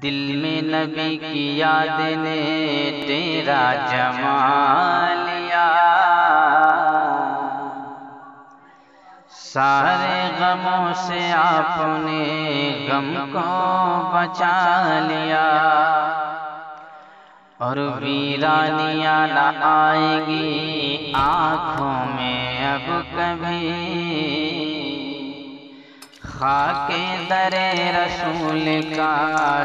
دل میں نبی کی یاد نے تیرا جما لیا، سارے غموں سے آپ نے غم کو بچا لیا، اور ویرانیاں نہ آئیں گی آنکھوں میں اب کبھی، خاک در رسول کا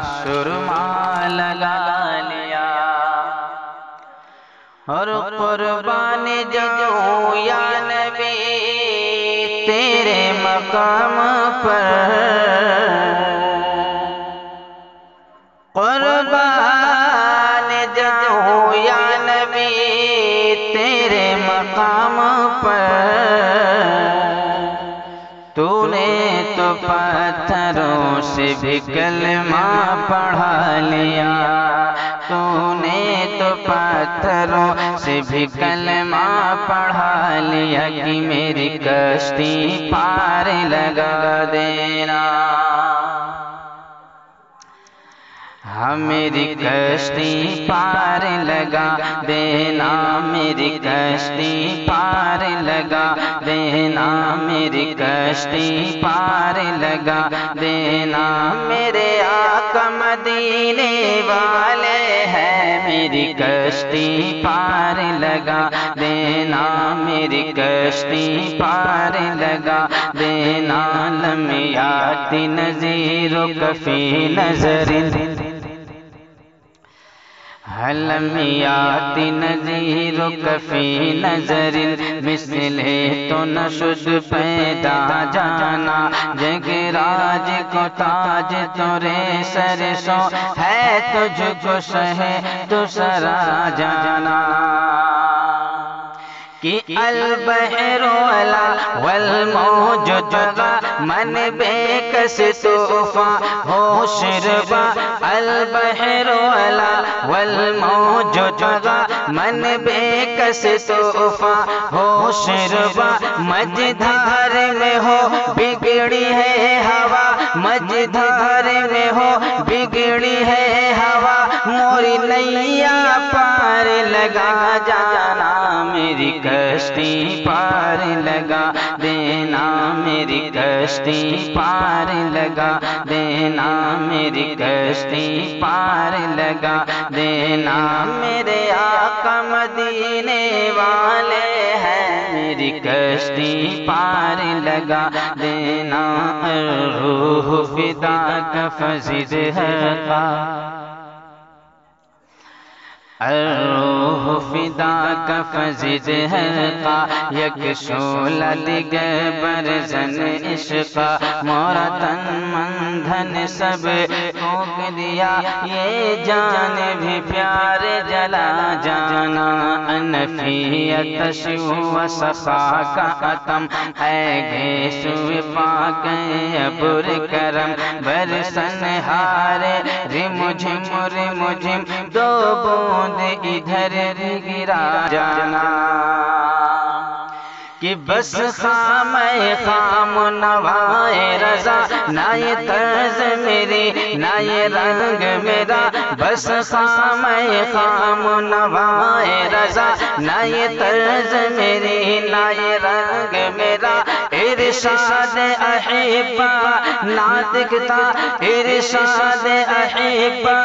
سرما لگا لیا، اور قربان جاؤں یا نبی تیرے مقام پر، قربان جاؤں یا نبی تیرے مقام پر، تو نے تو پتھروں سے بھی کلمہ پڑھا لیا، تو نے تو پتھروں سے بھی کلمہ پڑھا لیا، کہ میری کشتی پار لگا دینا، ہاں میری کشتی پار لگا دینا، میری کشتی پار لگا دینا، میری کشتی پار لگا دینا، میرے آقا مدینے والے ہیں، میری کشتی پار لگا دینا، میری کشتی پار لگا دینا، لم یأت نذیرک فی نظر، لم یأت نذیرک فی نظر، مثل تو نہ شد پیدا جانا، جگ راج کو تاج تورے سر سو، ہے تجھ کو شہ تو سرا جانا، کہ البحر علا والموج جگا، من بے کس طوفان ہو شربا، البحر علا والموج جگا، من بے کس طوفان ہو شربا، مجدھار میں ہو بگڑی ہے ہوا، مجدھار میں ہو بگڑی ہے ہوا، موری نیا پار لگا جانا، میری کشتی پار لگا دینا، میری کشتی پار لگا دینا، میری کشتی پار لگا دینا، میرے آقا مدینے والے ہیں، میری کشتی پار لگا دینا، الروح فداک فزدها، الروح فداک فزدها، یک شعلہ دیگر برزن عشقا، مورا تن من دھن سب پھونک دیا، یہ جان بھی پیار جلا جانا، انفی آتش و سخا کا عتم، ہے گیسو پاک ابر کرم، برسن ہار رمجھم رمجھم، دو بوند ادھر گرا جانا، کہ بس خام خام نوائے رضا، نہ یہ طرز میری نہ یہ رنگ میرا، بس خام خام نوائے رضا، نہ یہ طرز میری نہ یہ رنگ میرا، ارشاد احبہ ناطق تھا، ارشاد احبہ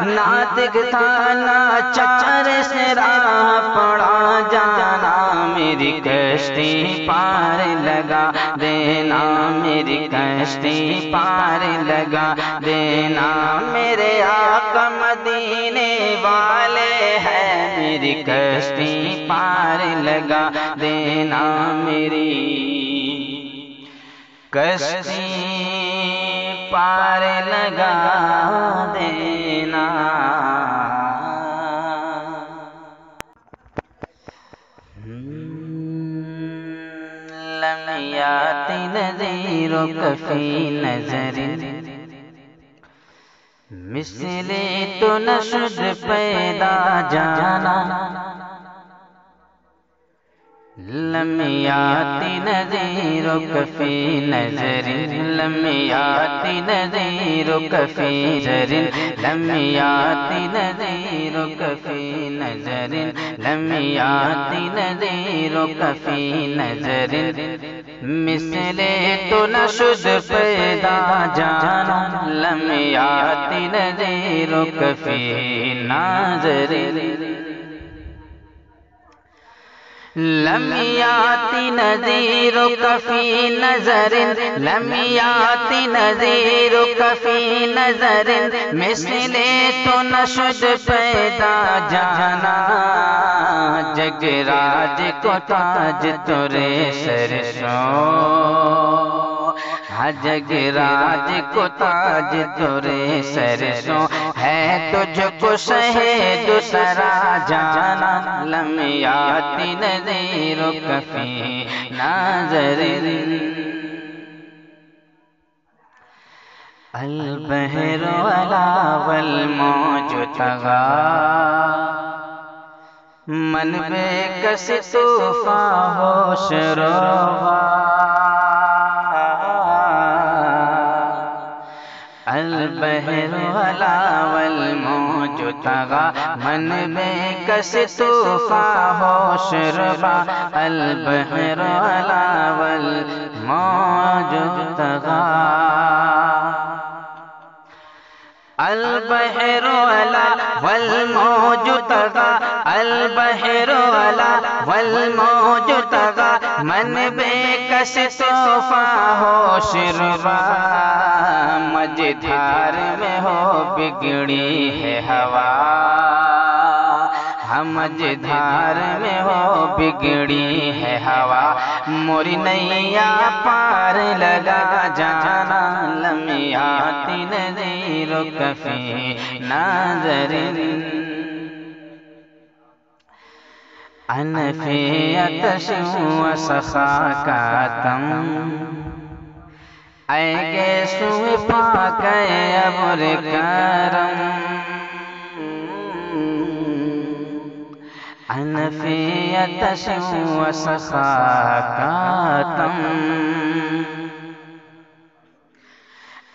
ناطق تھا، ناچار سے راہ پڑا جانا، میری کشتی پار لگا دینا، میری کشتی پار لگا دینا، میرے آقا مدینے والے ہیں، میری کشتی پار لگا دینا، میری کشتی پار لگا دینا، لم یأت نذیرک فی نظر، مثل تو نہ شد پیدا جانا، لم یاتی نذیرک فی نظر لم یاتی نذیرک فی نظر لم یاتی نذیرک فی نظر لم یاتی نذیرک فی نظر مثل تو نہ شد پیدا جانا لم یاتی نذیرک فی نظر لم یاتی نذیرک فی نظر لم یاتی نذیرک فی نظر مثل تو نہ شد پیدا جانا جگ راج کو تاج تورے سر سو جگ راج کو تاج تورے سر سو ہے تجھ کو شہید سرا جانا لم یاتی نذیرک فی نظر البحر علا والموج طغا من بے کس طوفاں ہوش روا البحر علا والموج طغا من بے کس طوفاں ہوش روا البحر علا والموج طغا البحر علا والموج طغا البحر علا والموج طغا من بے کس طوفاں ہوش روا مجھدھار میں ہو بگڑی ہے ہوا مجھدھار میں ہو بگڑی ہے ہوا موری نیا پار لگا جانا لم یاتی نذیرک فی نظر انا فی عطش وسخاک تم اے گیسو پاک ابر کرم انا فی عطش وسخاک تم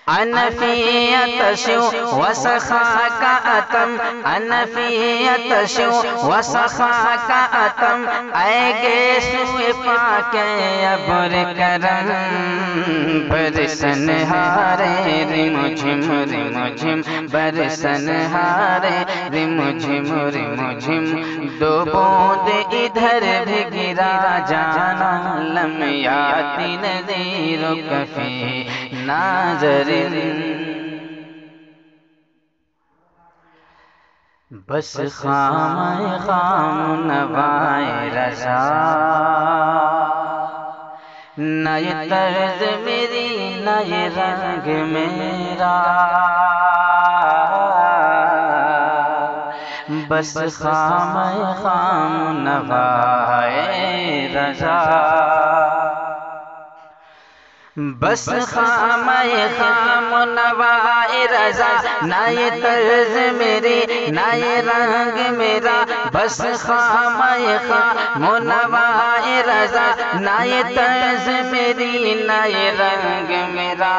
انا فی عطش وسخاک اتم انا فی عطش وسخاک اتم اے گیسو پاک ابر کرم برسن ہارے رم جھم برسن ہارے رم جھم دو بوند ادھر بھی گرا جانا لم یاتی نذیرک فی نظر بس خام خام نوائے رضا نہ یہ طرز میری نہ یہ رنگ میرا بس خام خام نوائے رضا بس خام خام نوائے رضا نہ یہ طرز میری نہ یہ رنگ میرا بس خام خام نوائے رضا نہ یہ طرز میری نہ یہ رنگ میرا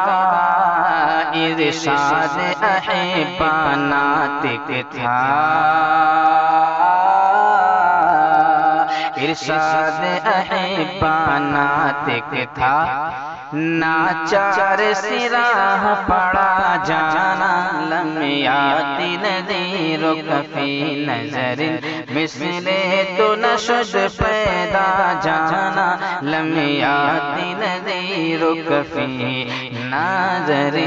ارشاد احبا ناطق تھا ارشاد احبا ناطق تھا ناچار سراہ پڑا جانا لم یاتی نذیرک فی نظر مثل تو نہ شد پیدا جانا لم یاتی نذیرک فی نظر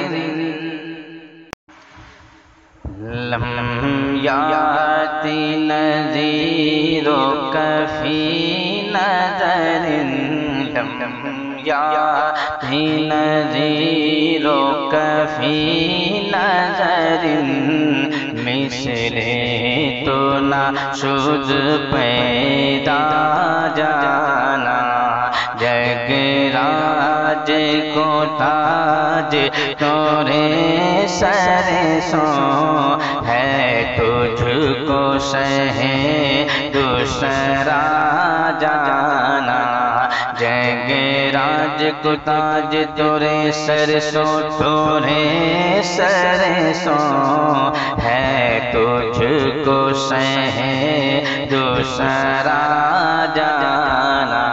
لم یاتی نذیرک فی نظر لم یاتی نذیرک فی نظر مثل تو نہ شد پیدا جانا جگ راج کو تاج تورے سر سو ہے تجھ کو شہ دوسرا جانا تاج کو تاج تورے سرسوں تورے سرسوں ہے تجھ کو سہ دوسرا جانا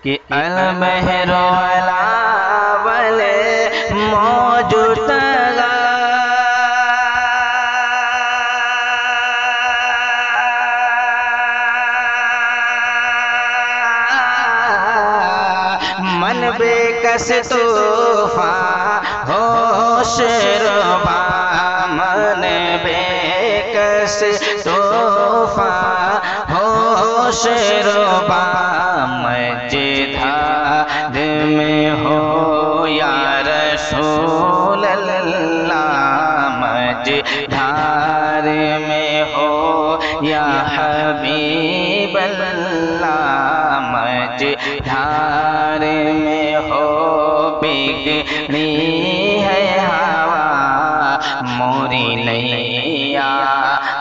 کہ البحر علا ول موج تلا من بے کس طوفان ہوش ربا من بے کس طوفان ہوش ربا مجدھار میں ہو یا رسول اللہ مجدھار میں ہو یا حبیب اللہ مجدھار میں ہو بگڑی ہے ہوا موری نیا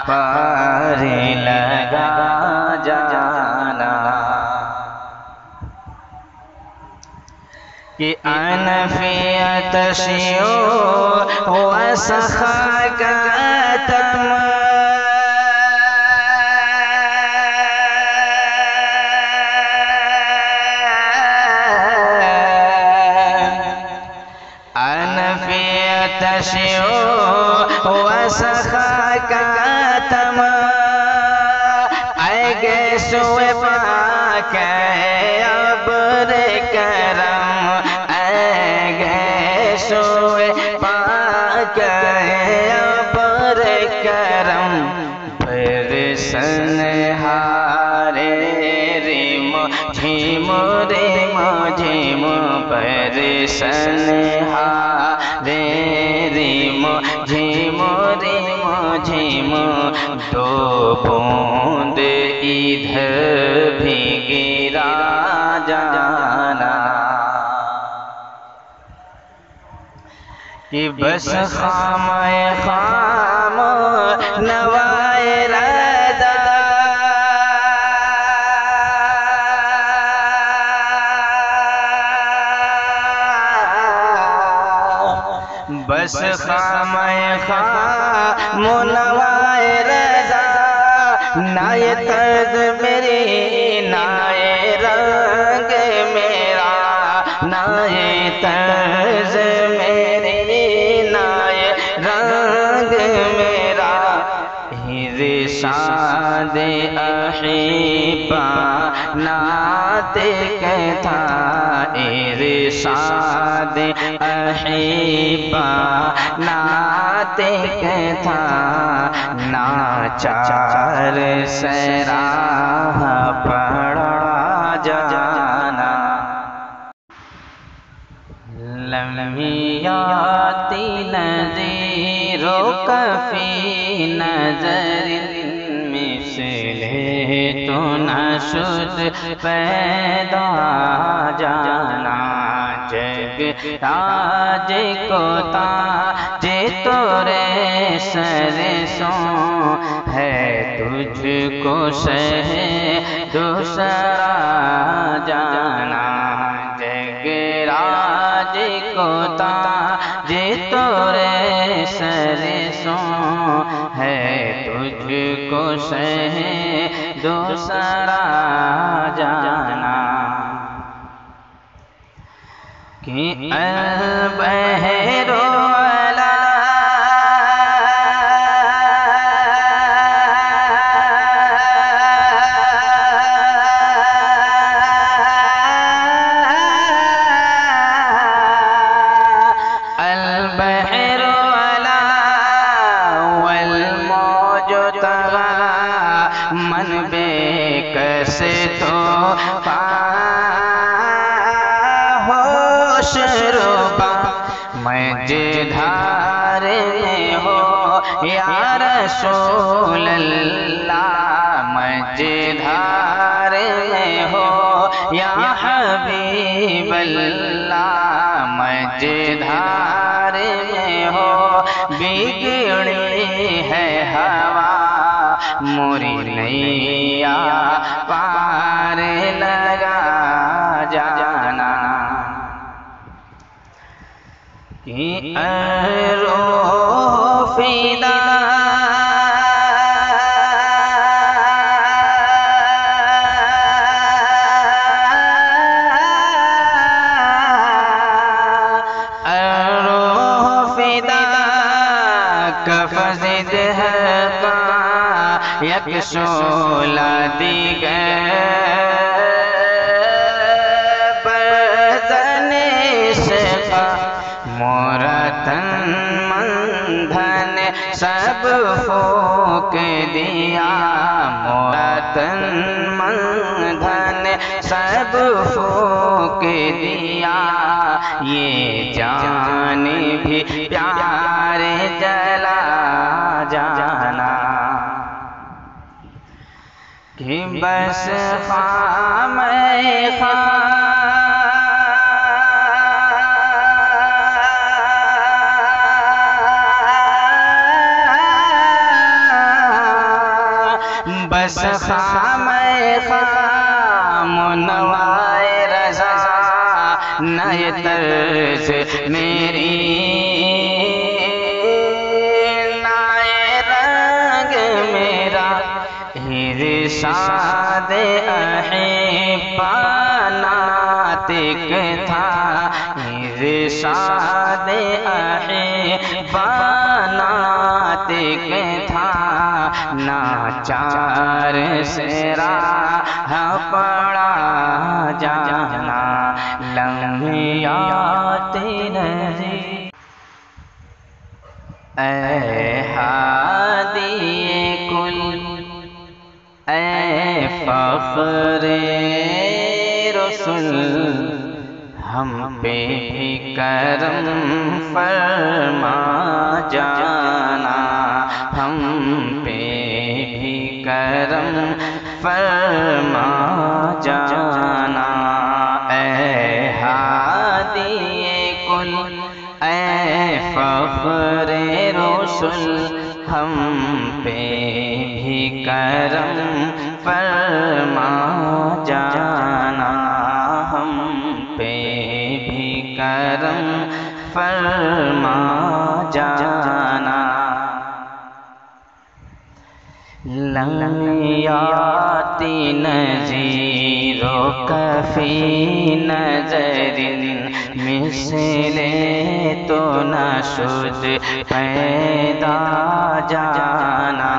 پار لگا جانا کہ انا فی عطشی وسخاک اتم انا فی عطشی وسخاک اتم اے گیسوئے پاک ابر کرم سوئے پاک ابر کرم برسن ہارے ریم جھیم ریم جھیم برسن ہارے ریم جھیم ریم جھیم دو بوند ادھر بھی گرا جانا کہ بس خام خام نوائے رضا بس خام خام نوائے رضا نائے طرز میری نائے رنگ میرا نائے طرز ارشاد احبا نعت کہتا ارشاد احبا نعت کہتا ناچار سراہ پڑا جانا لم یاتی نذیرک فی نظر مثل تو نہ شد پیدا جانا جگ تاج کو تاج تورے سرسوں ہے تجھ کو سہ دوسرا جانا جگ راج کو تاج تورے سرسوں ہے تجھ کو سہ دوسرا جانا کہ البحر علا البحر علا والموج طغى من بے کس ہوش ربا مجدھار میں ہو یا رسول اللہ مجدھار میں ہو یا حبیب اللہ مجدھار میں ہو بگڑی ہے ہوا موری نیا پار لگا کہ روح فدا کفزد ہے کا یک شولا دیگر بزن شقا مورتن مندھن سب پھونک دیا مورتن مندھن سب پھونک دیا یہ جان بھی پیار جلا جانا کہ بس خام بس خام نوائے رضا نئے طرز میری نئے رنگ میرا ارشاد احبا ناطق تھا ارشاد احبا ناطق تھا ناچار سے راہ پڑا جانا لمحیات نظر اے ہادی کل اے فخر رسول ہم پہ بھی کرم فرما جانا ہم پہ بھی کرم فرما جانا اے ہادی کل اے فخر رسول ہم پہ بھی کرم فرما جانا ہم پہ بھی کرم فرما جانا لمیاتی نذیر و کفی نظر مثل تو نہ شد پیدا جانا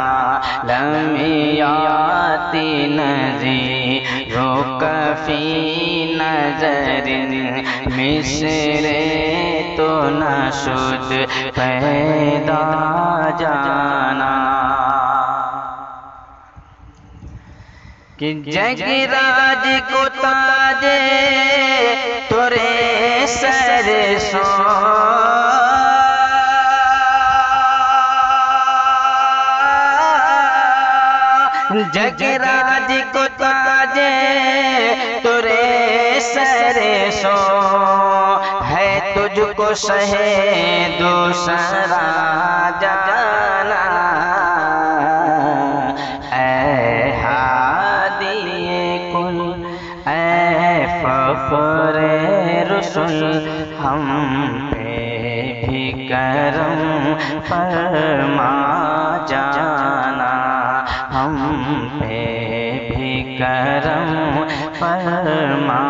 لمیاتی نذیر و کفی نظر مثل تو نہ شد پیدا جانا کہ جگ راج کو تاج تورے سر سو جگ راج کو تاج تورے سر سو ہے تجھ کو سہے دوسرا جانا فخر رسول ہم پہ بھی کرم فرما جانا ہم پہ بھی کرم فرما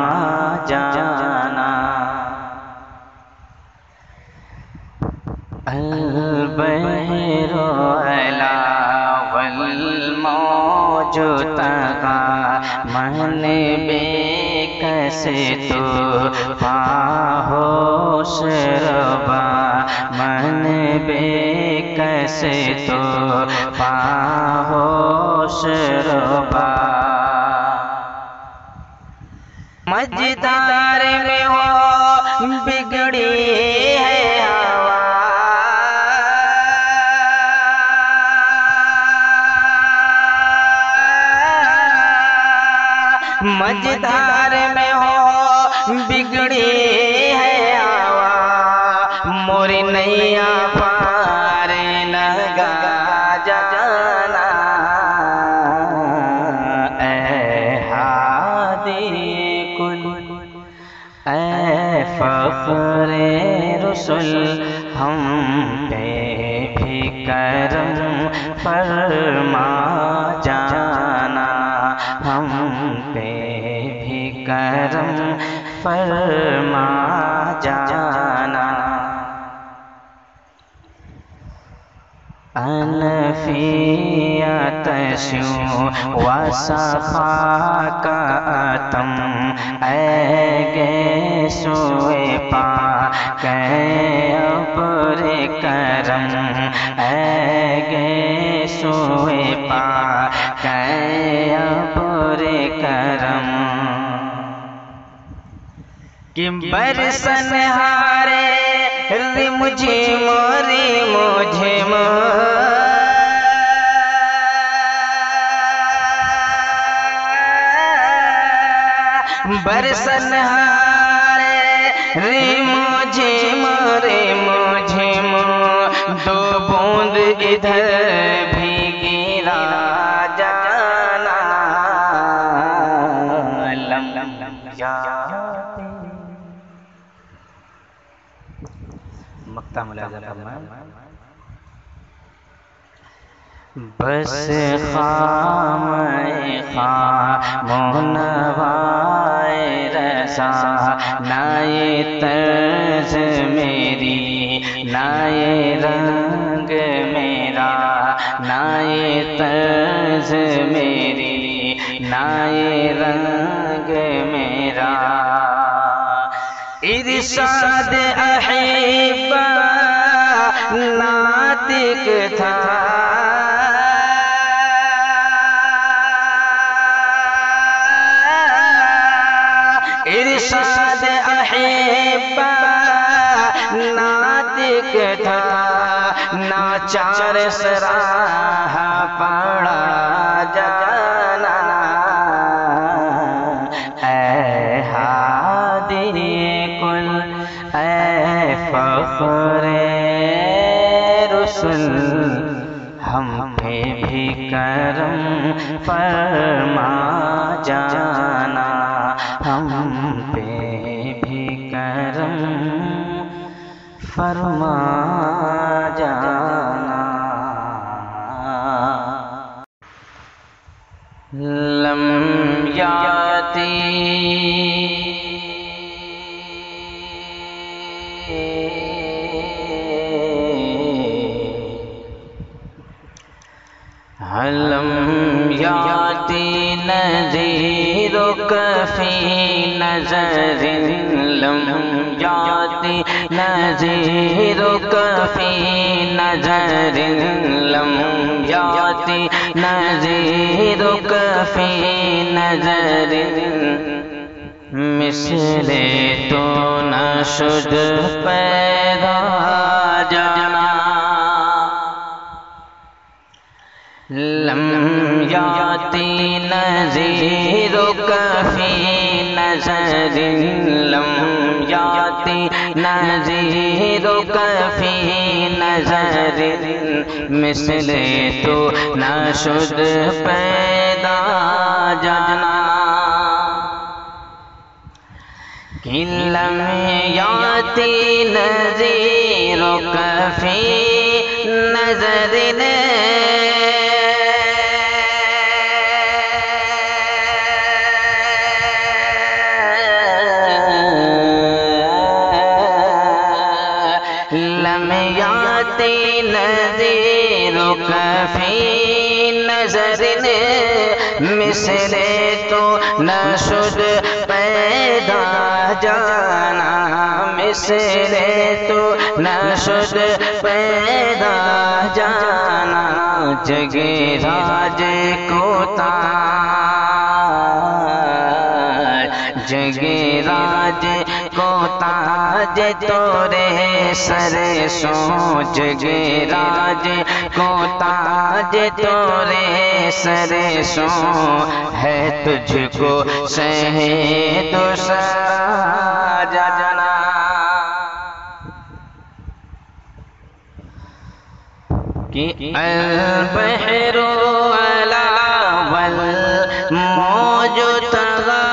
جانا البحر علا والموج تغا من بے کیسے تو ہوش ربا من بے کیسے تو ہوش ربا مجدار میں ہو بگڑی ہے ہوا مجدار میں ہو بگڑی ہے ہوا موری نیا پار لگا جانا اے ہادی کل اے فخر رسول ہم پہ بھی کرم فرما جانا، ہم پہ بھی کرم فرما جانا۔ انفیت شو وصفاکاتم اے گے سوئے پاک ابر کرم، اے گے سوئے پاک ابر کرم، کہ برسن ہارے مجھے موری مجھے برسن ہارے مجھے مورے مجھے دو بوند ادھر بھی گرا جانا، لم مقطع ملاحظہ فرمائیں۔ بس خام خام نوائے رسا، نائے طرز میری نائے رنگ میرا، نائے طرز میری نائے رنگ میرا، ارشاد احبہ ناطق تھا، ارشاد احبہ ناطق تھا، ناچار سراہ پڑا جانا، اے ہادی کل اے فخر رسول ہم پہ بھی کرم فرما جانا، ہم پہ بھی کرم فرما جانا۔ لم یاتی لم یاتی نذیرک فی نظر، لم یاتی نذیرک فی نظر، لم یاتی نذیرک فی نظر، مثل تو نہ شد پیدا جانا، لم یاتی نذیرک فی نظر، لم یاتی نذیرک فی نظر، مثل تو نہ شد پیدا جانا، کہ لم یاتی نذیرک فی نظر، لم یاتی نذیرک فی نظر، مثل تو نہ شد پیدا جانا، مثل تو نہ شد پیدا جانا، جگ راج کو تاج، جگ راج کو تاج تورے سر سو، جگ راج کو تاج تورے سر سو، ہے تجھ کو شہید سرا جانا، کہ البحر علا والموج طغى،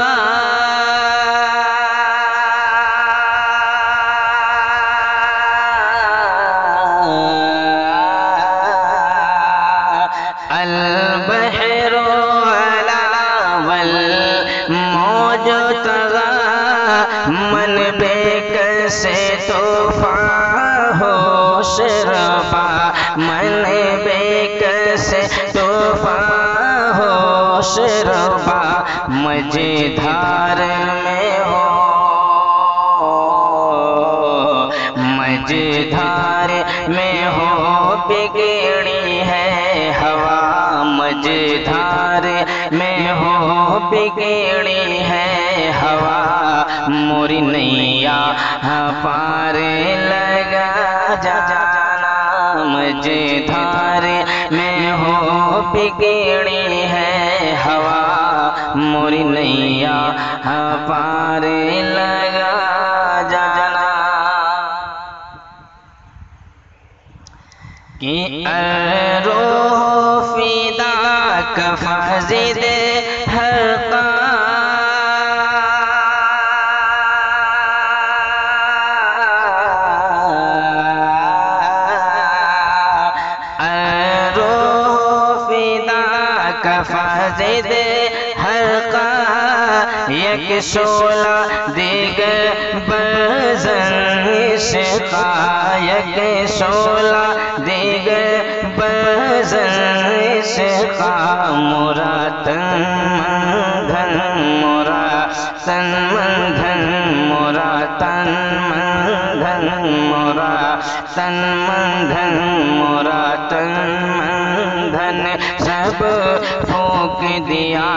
بے کسے طوفا ہوش ربا من بے کسے طوفا ہوش ربا مجھدار میں ہو مجھدار میں ہو بگڑی ہے ہوا مجھدار میں ہو بگڑی ہے ہوا موری نیا پار لگا جانا مجھدار میں ہو بگڑی ہے ہوا موری نیا پار لگا جانا کہ روح فداک فزد حقا فزد حقا یک شعلہ دیگر بزن عشقا یک شعلہ دیگر بزن عشقا مورا تن من دھن مورا تن من دھن مورا تن من دھن مورا تن من دھن مورا تن من دھن سب پھونک دیا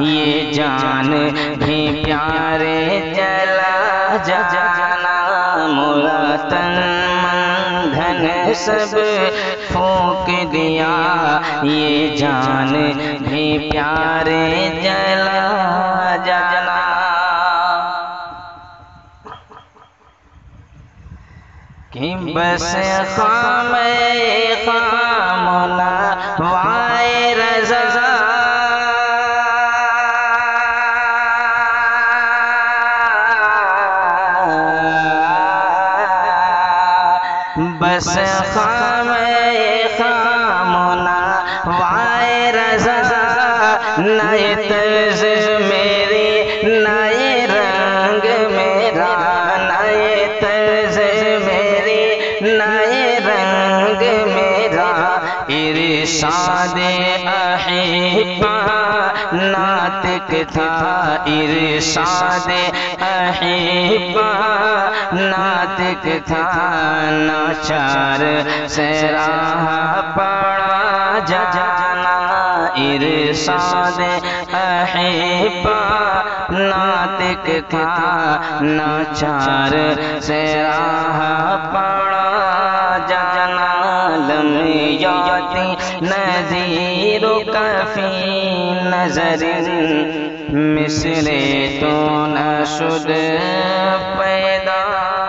یہ جان بھی پیارے چلا جانا مورا تن من دھن سب پھونک دیا یہ جان بھی پیارے چلا جانا کہ بس خام خامنا وائے رضا بس خام خامنا وائے رضا نئے طرز میری نئے رنگ میرا نئے طرز میری نئے رنگ میرا ارشاد احبا ناطق تھا ارشاد احبا ناطق تھا ناچار سے راہ پڑا جانا ارشاد احبا ناطق تھا ناچار سے راہ پڑا جانا لم یاتی نذیر کفی نظر مثل تو نشد پیدا